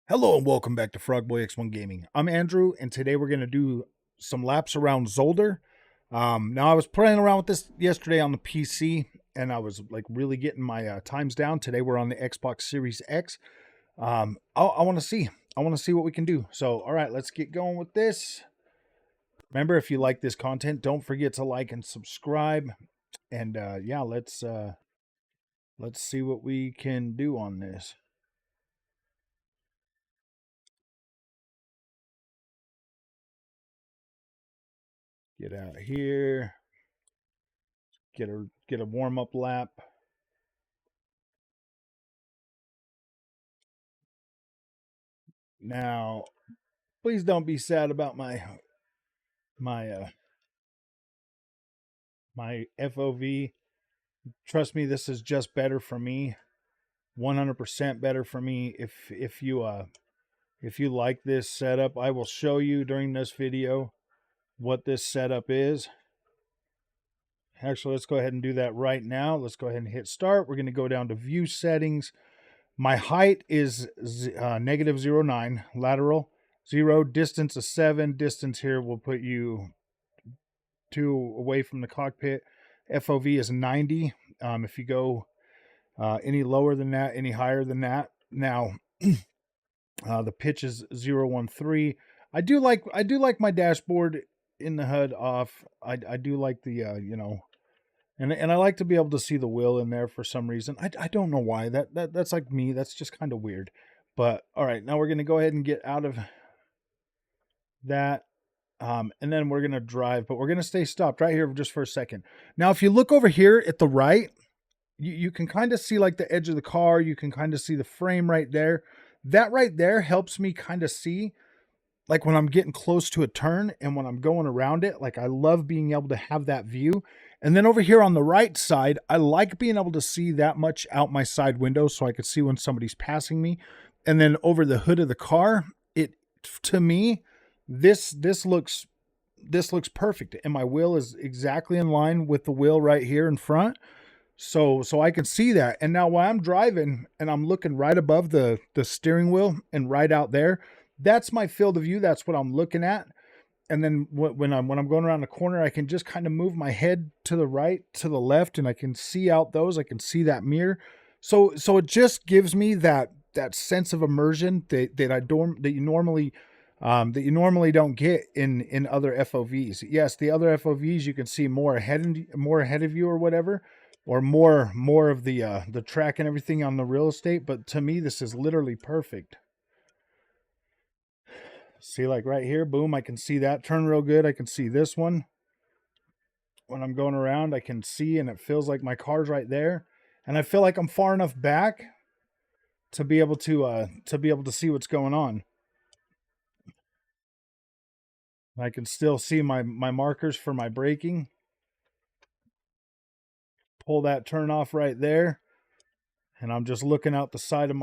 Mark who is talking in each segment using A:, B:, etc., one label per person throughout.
A: Hello and welcome back to Frogboy X1 Gaming. I'm Andrew, and today we're going to do some laps around Zolder. Now, I was playing around with this yesterday on the PC, and I was like really getting my times down. Today we're on the Xbox Series X. I want to see. I want to see what we can do. So, all right, let's get going with this. Remember, if you like this content, don't forget to like and subscribe. And yeah, let's see what we can do on this. Get out of here. Get a warm up lap. Now, please don't be sad about my my FOV. Trust me, this is just better for me. 100% better for me. If you like this setup, I will show you during this video what this setup is. Actually, let's go ahead and do that right now. Let's go ahead and hit start. We're going to go down to view settings. My height is negative 0.9, lateral 0, distance is 7. Distance here will put you 2 away from the cockpit. FOV is 90. If you go any lower than that, any higher than that, now the pitch is 0.13. I do like my dashboard in the HUD off. I do like the and I like to be able to see the wheel in there for some reason. I don't know why. That's like me. That's just kind of weird. But all right, now we're gonna go ahead and get out of that. And then we're gonna drive, but we're gonna stay stopped right here just for a second. Now, if you look over here at the right, you can kind of see like the edge of the car. You can kind of see the frame right there. That right there helps me kind of see like when I'm getting close to a turn and when I'm going around it. Like I love being able to have that view. And then over here on the right side, I like being able to see that much out my side window so I could see when somebody's passing me. And then over the hood of the car, to me, this looks perfect. And my wheel is exactly in line with the wheel right here in front. So I can see that. And now while I'm driving and I'm looking right above the steering wheel and right out there, that's my field of view. That's what I'm looking at. And then when I'm going around the corner, I can just kind of move my head to the right, to the left, and I can see out those. I can see that mirror. So it just gives me that sense of immersion that you normally don't get in other FOVs. Yes, the other FOVs you can see more ahead of you or whatever, or more of the track and everything on the real estate. But to me, this is literally perfect. See, like right here, boom, I can see that turn real good. I can see this one. When I'm going around, I can see, and it feels like my car's right there. And I feel like I'm far enough back to be able to see what's going on. I can still see my markers for my braking. Pull that turn off right there. And I'm just looking out the side of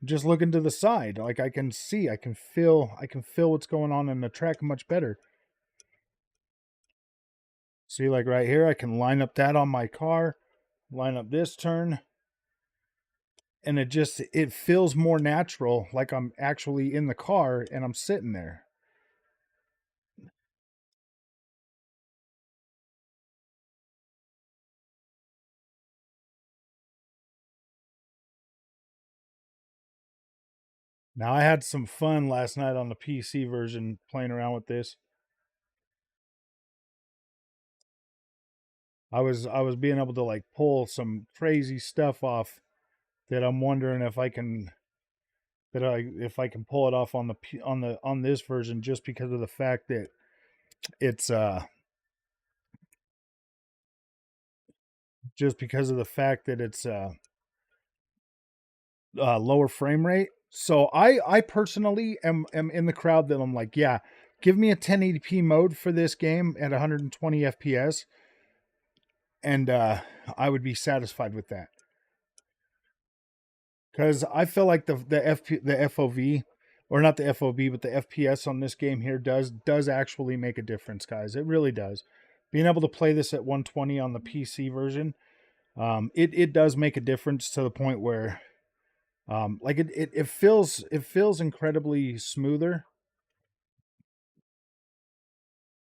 A: just looking to the side. Like I can see, I can feel what's going on in the track much better. See, like right here, I can line up that on my car, line up this turn, and it feels more natural, like I'm actually in the car and I'm sitting there. Now, I had some fun last night on the PC version playing around with this. I was being able to like pull some crazy stuff off that I'm wondering if I can pull it off on on this version, just because of the fact that it's lower frame rate. So I personally am in the crowd that I'm like, yeah, give me a 1080p mode for this game at 120 FPS, and I would be satisfied with that. Because I feel like the FOV, or not the FOV, but the FPS on this game here does actually make a difference, guys. It really does. Being able to play this at 120 on the PC version, it does make a difference, to the point where Like it feels incredibly smoother.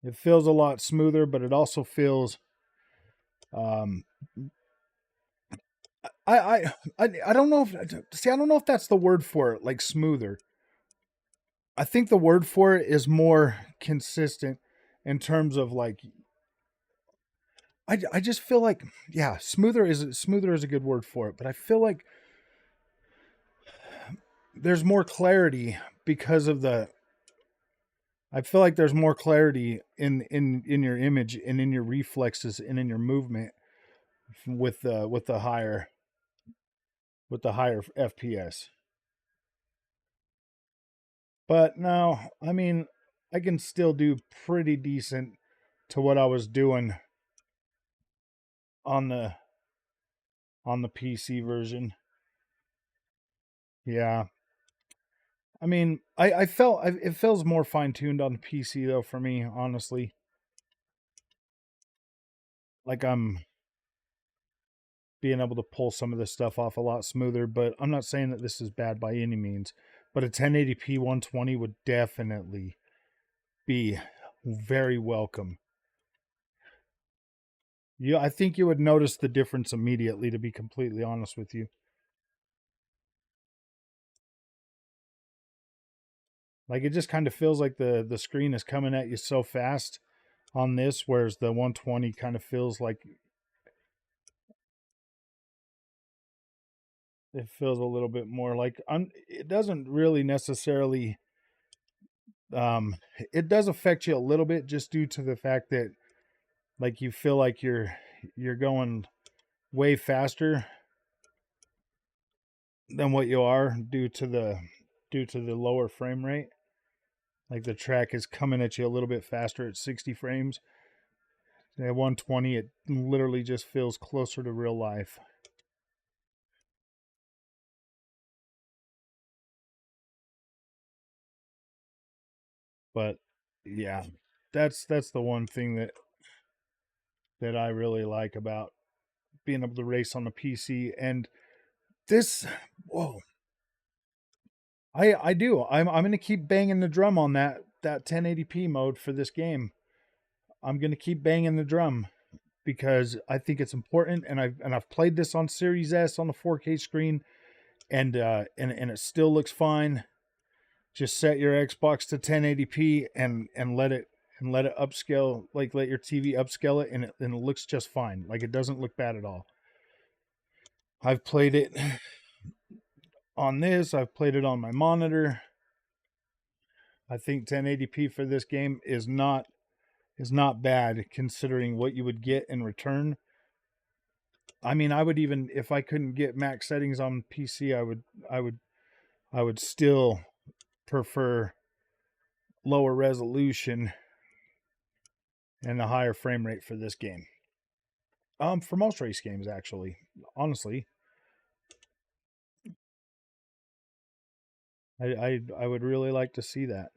A: It feels a lot smoother, but it also feels um I I I don't know if see I don't know if that's the word for it, like smoother. I think the word for it is more consistent in terms of like I just feel like yeah, smoother is a good word for it, but I feel like there's more clarity because of the I feel like there's more clarity in your image and in your reflexes and in your movement with the higher FPS. But no, I mean, I can still do pretty decent to what I was doing on the PC version. Yeah. I mean, it feels more fine tuned on the PC though for me, honestly. Like I'm being able to pull some of this stuff off a lot smoother, but I'm not saying that this is bad by any means. But a 1080p 120 would definitely be very welcome. Yeah, I think you would notice the difference immediately, to be completely honest with you. Like it just kind of feels like the screen is coming at you so fast on this, whereas the 120 kind of feels like it feels a little bit more like it doesn't really necessarily um it does affect you a little bit just due to the fact that like you feel like you're going way faster than what you are due to the lower frame rate. Like the track is coming at you a little bit faster at 60 frames. At 120, it literally just feels closer to real life. But yeah, that's the one thing that I really like about being able to race on the PC. And this, whoa, I do. I'm gonna keep banging the drum on that 1080p mode for this game. I'm gonna keep banging the drum because I think it's important, and I've played this on Series S on the 4K screen, and it still looks fine. Just set your Xbox to 1080p and let it upscale, like let your TV upscale it, and it looks just fine. Like it doesn't look bad at all. I've played it on this. I've played it on my monitor. I think 1080p for this game is not bad considering what you would get in return. I mean, I would even if I couldn't get max settings on PC, I would still prefer lower resolution and a higher frame rate for this game. For most race games, actually, honestly, I would really like to see that.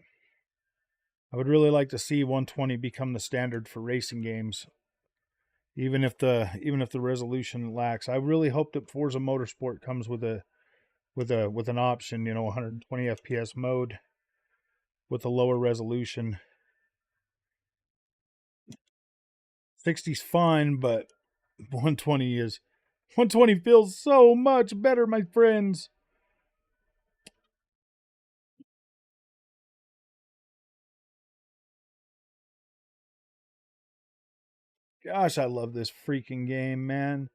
A: I would really like to see 120 become the standard for racing games, even if the resolution lacks. I really hope that Forza Motorsport comes with an option, 120 FPS mode with a lower resolution. 60's fine, but 120 feels so much better, my friends. Gosh, I love this freaking game, man.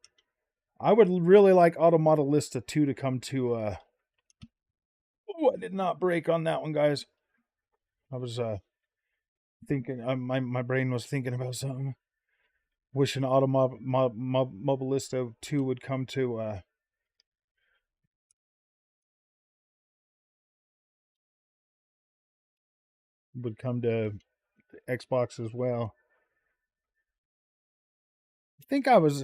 A: I would really like Automodelista 2 to come to oh, I did not break on that one, guys. I was thinking my brain was thinking about something. Wishing Automobilista 2 would come to Xbox as well. I think I was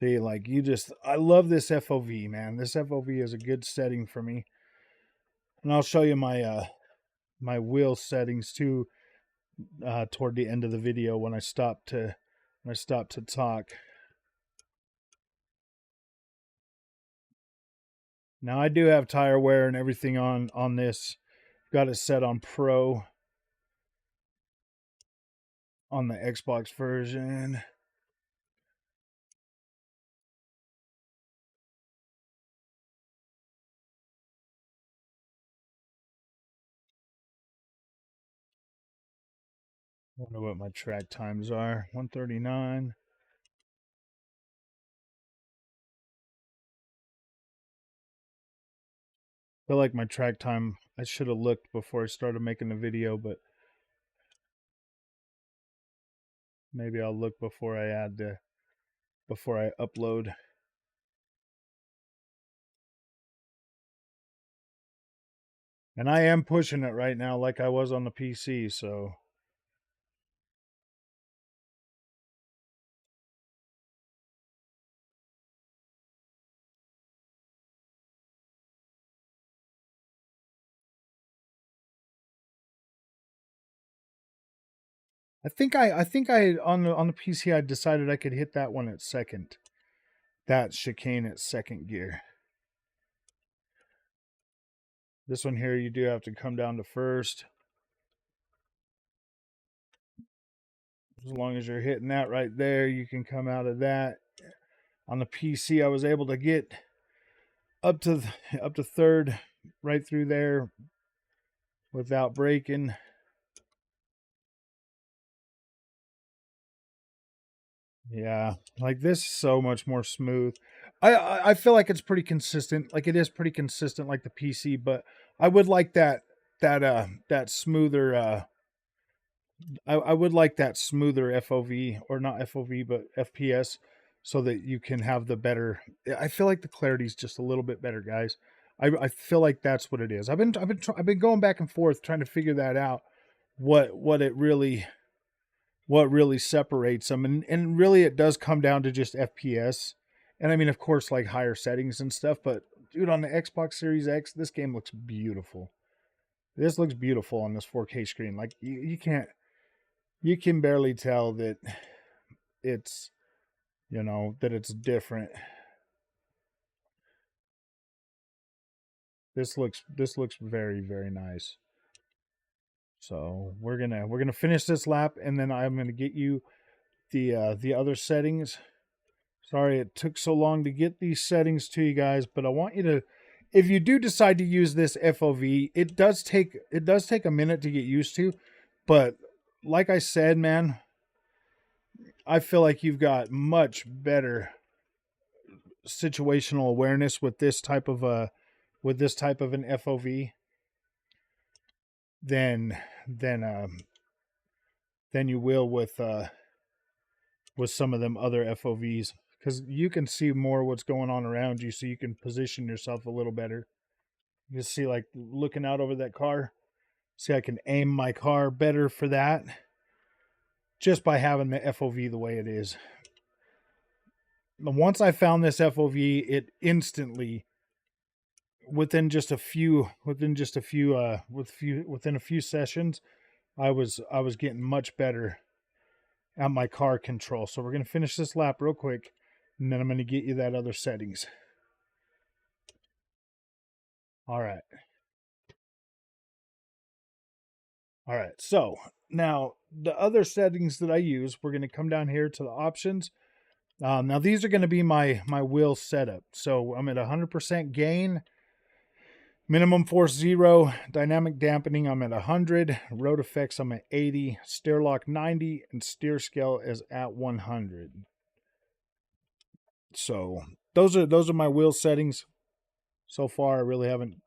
A: see like you just I love this FOV, man. This FOV is a good setting for me. And I'll show you my wheel settings too. toward the end of the video when I stopped to talk. Now I do have tire wear and everything on this. Got it set on Pro on the Xbox version. Wonder what my track times are. 139. Feel like my track time, I should have looked before I started making the video, but maybe I'll look before I upload. And I am pushing it right now like I was on the PC, so I think I on the PC I decided I could hit that one at second. That chicane at second gear. This one here you do have to come down to first. As long as you're hitting that right there, you can come out of that. On the PC, I was able to get up to third, right through there, without braking. Yeah, like this is so much more smooth. I feel like it's pretty consistent. Like it is pretty consistent, like the PC, but I would like that smoother. I would like that smoother FOV, or not FOV but FPS, so that you can have the better. I feel like the clarity is just a little bit better, guys. I feel like that's what it is. I've been going back and forth trying to figure that out. What it really what really separates them, and really it does come down to just FPS. And I mean, of course, like higher settings and stuff. But dude, on the Xbox Series X, this game looks beautiful. This looks beautiful on this 4K screen. Like you can barely tell that it's, that it's different. This looks very, very nice. So we're gonna finish this lap, and then I'm gonna get you the other settings. Sorry it took so long to get these settings to you guys, but I want you to, if you do decide to use this FOV, it does take a minute to get used to, but like I said, man, I feel like you've got much better situational awareness with this type of an FOV than than you will with some of them other FOVs, because you can see more what's going on around you, so you can position yourself a little better. You see, like looking out over that car. See, I can aim my car better for that just by having the FOV the way it is. Once I found this FOV, it instantly, within a few sessions, I was getting much better at my car control. So we're gonna finish this lap real quick, and then I'm gonna get you that other settings. All right. All right. So now the other settings that I use, we're gonna come down here to the options. Now these are going to be my wheel setup. So I'm at 100% gain, minimum force 0, dynamic dampening I'm at 100, road effects I'm at 80, steer lock 90, and steer scale is at 100. So those are my wheel settings. So far, I really haven't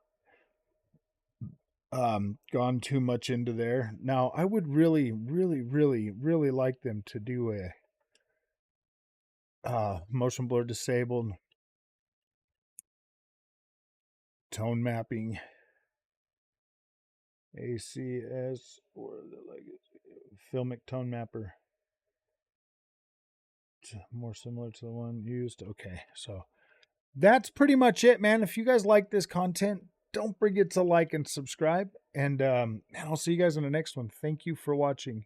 A: gone too much into there. Now I would really, really, really, really like them to do a motion blur disabled, tone mapping, ACS, or the like filmic tone mapper, more similar to the one used. Okay, so that's pretty much it, man. If you guys like this content, don't forget to like and subscribe. And I'll see you guys in the next one. Thank you for watching.